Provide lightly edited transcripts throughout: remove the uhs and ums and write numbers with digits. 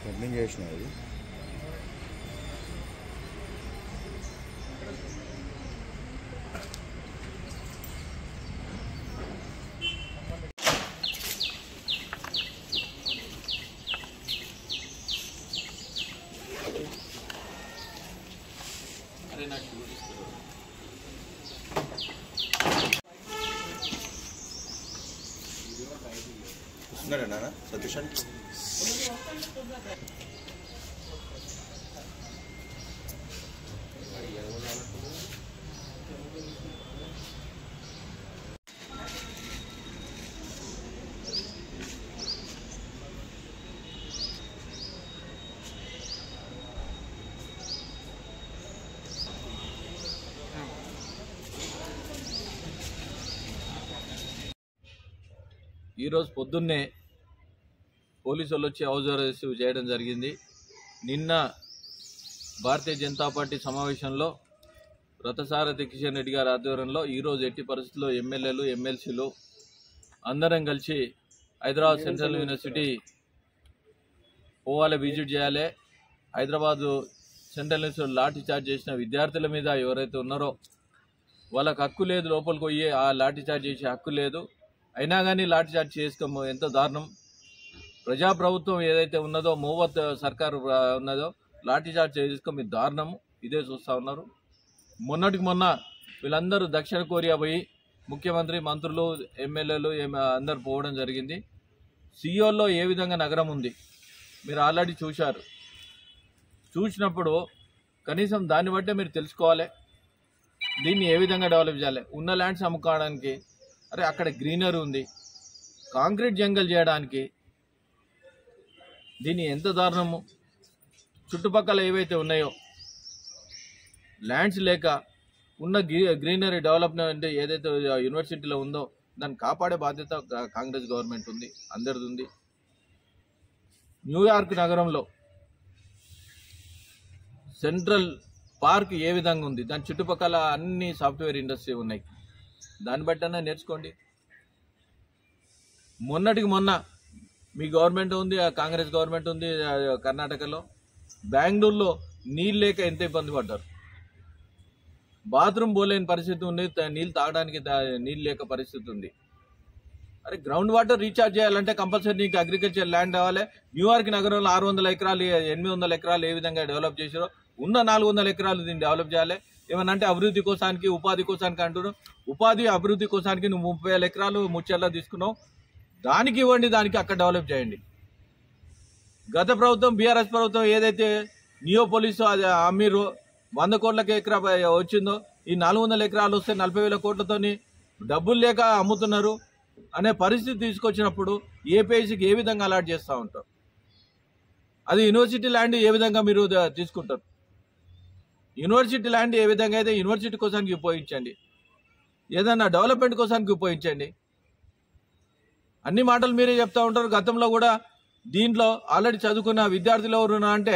Pending చేసిన ఇది వస్తున్నాడా సతీష్ ఈరోజు పొద్దున్నే పోలీసు వాళ్ళు వచ్చి హౌస్ అరెస్ట్ చేయడం జరిగింది. నిన్న భారతీయ జనతా పార్టీ సమావేశంలో రథసారథి కిషన్ రెడ్డి గారి ఆధ్వర్యంలో ఈరోజు ఎట్టి పరిస్థితుల్లో ఎమ్మెల్యేలు ఎమ్మెల్సీలు అందరం కలిసి హైదరాబాద్ సెంట్రల్ యూనివర్సిటీ పోవాలి, విజిట్ చేయాలి. Hyderabad central university lathi charge చేసిన విద్యార్థుల మీద ఎవరైతే ఉన్నారో వాళ్ళకు హక్కు లేదు, లోపలికి పోయి ఆ లాఠీ చార్జ్ చేసే హక్కు లేదు. అయినా కానీ లాఠీ చార్జ్ చేసుకోము, ఎంతో దారుణం. ప్రజాప్రభుత్వం ఏదైతే ఉన్నదో, మోవత్ సర్కారు ఉన్నదో, లాఠీ చార్జ్ చేసుకో మీ దారుణము. ఇదే చూస్తూ ఉన్నారు. మొన్నటికి మొన్న వీళ్ళందరూ దక్షిణ కొరియా పోయి ముఖ్యమంత్రి, మంత్రులు, ఎమ్మెల్యేలు అందరు పోవడం జరిగింది. సియోల్లో ఏ విధంగా నగరం ఉంది మీరు ఆల్రెడీ చూశారు. చూసినప్పుడు కనీసం దాన్ని బట్టే మీరు తెలుసుకోవాలి దీన్ని ఏ విధంగా డెవలప్ చేయాలి. ఉన్న ల్యాండ్స్ అమ్ముకోవడానికి, అరే అక్కడ గ్రీనరీ ఉంది, కాంక్రీట్ జంగల్ చేయడానికి, దీన్ని ఎంత దారుణము. చుట్టుపక్కల ఏవైతే ఉన్నాయో ల్యాండ్స్ లేక ఉన్న గ్రీనరీ డెవలప్మెంట్ ఏదైతే యూనివర్సిటీలో ఉందో దాన్ని కాపాడే బాధ్యత కాంగ్రెస్ గవర్నమెంట్ ఉంది, అందరిది ఉంది. న్యూయార్క్ నగరంలో సెంట్రల్ పార్క్ ఏ విధంగా ఉంది, దాని చుట్టుపక్కల అన్ని సాఫ్ట్వేర్ ఇండస్ట్రీ ఉన్నాయి. దాన్ని బట్టన్నా నేర్చుకోండి. మొన్నటికి మొన్న మీ గవర్నమెంట్ ఉంది, కాంగ్రెస్ గవర్నమెంట్ ఉంది కర్ణాటకలో. బెంగళూరులో నీళ్ళు లేక ఎంత ఇబ్బంది పడ్డారు. బాత్రూమ్ పోలేని పరిస్థితి ఉంది, నీళ్ళు తాగడానికి నీళ్ళు లేక పరిస్థితి ఉంది. అరే గ్రౌండ్ వాటర్ రీఛార్జ్ చేయాలంటే కంపల్సరీ నీకు అగ్రికల్చర్ ల్యాండ్ కావాలి. న్యూయార్క్ నగరంలో 600 ఎకరాలు 800 ఎకరాలు ఏ విధంగా డెవలప్ చేశారో ఉన్న 400 ఎకరాలు దీన్ని డెవలప్ చేయాలి. ఏమనంటే అభివృద్ధి కోసానికి, ఉపాధి కోసానికి అంటున్నావు. ఉపాధి అభివృద్ధి కోసానికి నువ్వు 30,000 ఎకరాలు ముచ్చర్లా తీసుకున్నావు, దానికి ఇవ్వండి, దానికి అక్కడ డెవలప్ చేయండి. గత ప్రభుత్వం బీఆర్ఎస్ ప్రభుత్వం ఏదైతే నియోపోలిస్ అది అమ్మీరు 100 కోట్లకి ఎకరా వచ్చిందో, ఈ 400 ఎకరాలు వస్తే 40,000 కోట్లతోని డబ్బులు లేక అమ్ముతున్నారు అనే పరిస్థితి తీసుకొచ్చినప్పుడు ఏపీఐసీకి ఏ విధంగా అలాట్ చేస్తూ ఉంటారు. అది యూనివర్సిటీ ల్యాండ్ ఏ విధంగా మీరు తీసుకుంటారు. యూనివర్సిటీ ల్యాండ్ ఏ విధంగా అయితే యూనివర్సిటీ కోసానికి ఉపయోగించండి, ఏదన్నా డెవలప్మెంట్ కోసానికి ఉపయోగించండి. అన్ని మాటలు మీరే చెప్తా ఉంటారు. గతంలో కూడా దీంట్లో ఆల్రెడీ చదువుకున్న విద్యార్థులు ఎవరు అంటే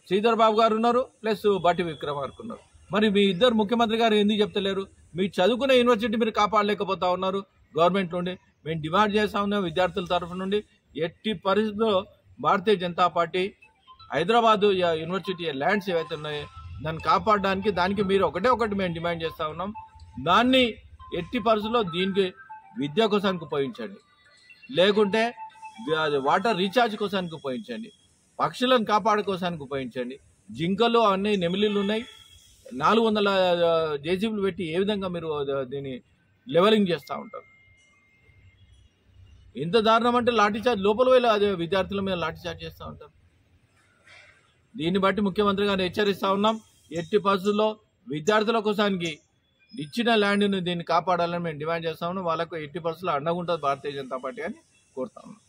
శ్రీధర్ బాబు గారు ఉన్నారు, ప్లస్ బట్టి విక్రమార్క ఉన్నారు. మరి మీ ఇద్దరు ముఖ్యమంత్రి గారు ఎందుకు చెప్తలేరు? మీ చదువుకున్న యూనివర్సిటీ మీరు కాపాడలేకపోతా ఉన్నారు. గవర్నమెంట్ నుండి మేము డిమాండ్ చేస్తా ఉన్నాం విద్యార్థుల తరఫు నుండి, ఎట్టి పరిస్థితుల్లో భారతీయ జనతా పార్టీ హైదరాబాదు యూనివర్సిటీ ల్యాండ్స్ ఏవైతే ఉన్నాయో దాన్ని కాపాడడానికి, దానికి మీరు ఒకటి మేము డిమాండ్ చేస్తూ ఉన్నాం. దాన్ని ఎట్టి పరిస్థితుల్లో దీనికి విద్య కోసానికి ఉపయోగించండి, లేకుంటే వాటర్ రీఛార్జ్ కోసానికి ఉపయోగించండి, పక్షులను కాపాడుకోసానికి ఉపయోగించండి. జింకలు అన్ని నెమిలీలు ఉన్నాయి, 400 జేసీబీలు పెట్టి ఏ విధంగా మీరు దీన్ని లెవెలింగ్ చేస్తూ ఉంటారు. ఎంత దారుణం అంటే లాఠీ చార్జ్, లోపల వెళ్ళి విద్యార్థుల మీద లాఠీ చార్జ్ చేస్తూ ఉంటారు. దీన్ని బట్టి ముఖ్యమంత్రి గారిని హెచ్చరిస్తూ ఉన్నాం. ఎట్టి పరిస్థితుల్లో విద్యార్థుల కోసానికి ఇచ్చిన ల్యాండ్ని దీన్ని కాపాడాలని మేము డిమాండ్ చేస్తా ఉన్నాం. వాళ్ళకు ఎట్టి పరిస్థితుల్లో అండగా ఉంటుంది భారతీయ జనతా పార్టీ అని కోరుతా ఉన్నాం.